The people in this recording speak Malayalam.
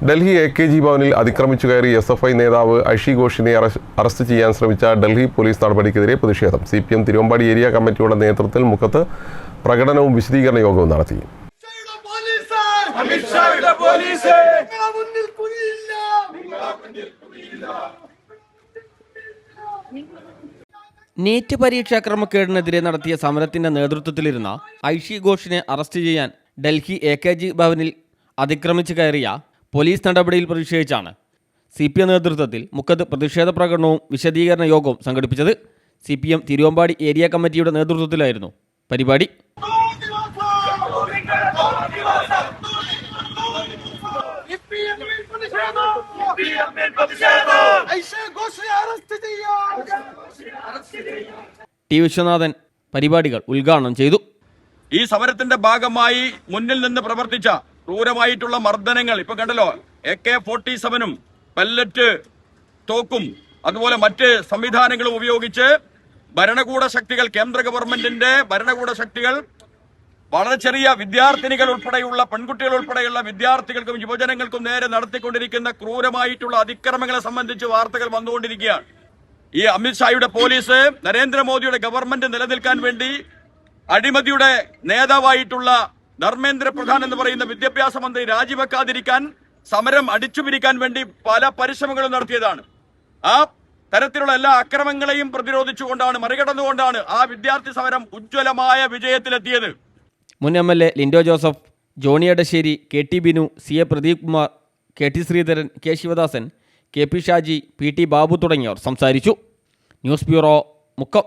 ഡൽഹി AKG ഭവനിൽ അതിക്രമിച്ചു കയറി SFI നേതാവ് ഐഷി ഘോഷിനെ അറസ്റ്റ് ചെയ്യാൻ ശ്രമിച്ച ഡൽഹി പോലീസ് നടപടിക്കെതിരെ പ്രതിഷേധം. CPM തിരുവമ്പാടി ഏരിയ കമ്മിറ്റിയുടെ നേതൃത്വത്തിൽ മുക്കത്ത് പ്രകടനവും വിശദീകരണ യോഗവും നടത്തി. നീറ്റ് പരീക്ഷാ ക്രമക്കേടിനെതിരെ നടത്തിയ സമരത്തിന്റെ നേതൃത്വത്തിലിരുന്ന ഐഷി ഘോഷിനെ അറസ്റ്റ് ചെയ്യാൻ ഡൽഹി AKG ഭവനിൽ അതിക്രമിച്ചു കയറിയ പോലീസ് നടപടിയിൽ പ്രതിഷേധിച്ചാണ് CPM നേതൃത്വത്തിൽ മുക്കത്ത് പ്രതിഷേധ പ്രകടനവും വിശദീകരണ യോഗവും സംഘടിപ്പിച്ചത്. CPM തിരുവമ്പാടി ഏരിയ കമ്മിറ്റിയുടെ നേതൃത്വത്തിലായിരുന്നു പരിപാടി. ടി വിശ്വനാഥൻ പരിപാടികൾ ഉദ്ഘാടനം ചെയ്തു. ഈ സമരത്തിന്റെ ഭാഗമായി മുന്നിൽ നിന്ന് പ്രവർത്തിച്ച ക്രൂരമായിട്ടുള്ള മർദ്ദനങ്ങൾ ഇപ്പൊ കണ്ടല്ലോ. AK-47 പല്ലറ്റ് തോക്കും അതുപോലെ മറ്റ് സംവിധാനങ്ങളും ഉപയോഗിച്ച് ഭരണകൂട ശക്തികൾ, കേന്ദ്ര ഗവൺമെന്റിന്റെ ഭരണകൂട ശക്തികൾ വളരെ ചെറിയ വിദ്യാർത്ഥിനികൾ ഉൾപ്പെടെയുള്ള പെൺകുട്ടികൾ ഉൾപ്പെടെയുള്ള വിദ്യാർത്ഥികൾക്കും യുവജനങ്ങൾക്കും നേരെ നടത്തിക്കൊണ്ടിരിക്കുന്ന ക്രൂരമായിട്ടുള്ള അതിക്രമങ്ങളെ സംബന്ധിച്ച് വാർത്തകൾ വന്നുകൊണ്ടിരിക്കുകയാണ്. ഈ അമിത്ഷായുടെ പോലീസ്, നരേന്ദ്രമോദിയുടെ ഗവൺമെന്റ് നിലനിൽക്കാൻ വേണ്ടി അഴിമതിയുടെ നേതാവായിട്ടുള്ള ധർമ്മേന്ദ്ര പ്രധാൻ എന്ന് പറയുന്ന വിദ്യാഭ്യാസ മന്ത്രി രാജിവെക്കാതിരിക്കാൻ, സമരം അടിച്ചുപിരിക്കാൻ വേണ്ടി പല പരിശ്രമങ്ങളും നടത്തിയതാണ്. ആ തരത്തിലുള്ള എല്ലാ അക്രമങ്ങളെയും പ്രതിരോധിച്ചുകൊണ്ടാണ്, മറികടന്നുകൊണ്ടാണ് ആ വിദ്യാർത്ഥി സമരം ഉജ്ജ്വലമായ വിജയത്തിലെത്തിയത്. മുൻ MLA Lindo Joseph, Johny Edassery, KT Binu, CA Pradeep Kumar, KT Sreedharan, K Sivadasan, KP Shaji, PT Babu തുടങ്ങിയവർ സംസാരിച്ചു. News bureau, Mukkam.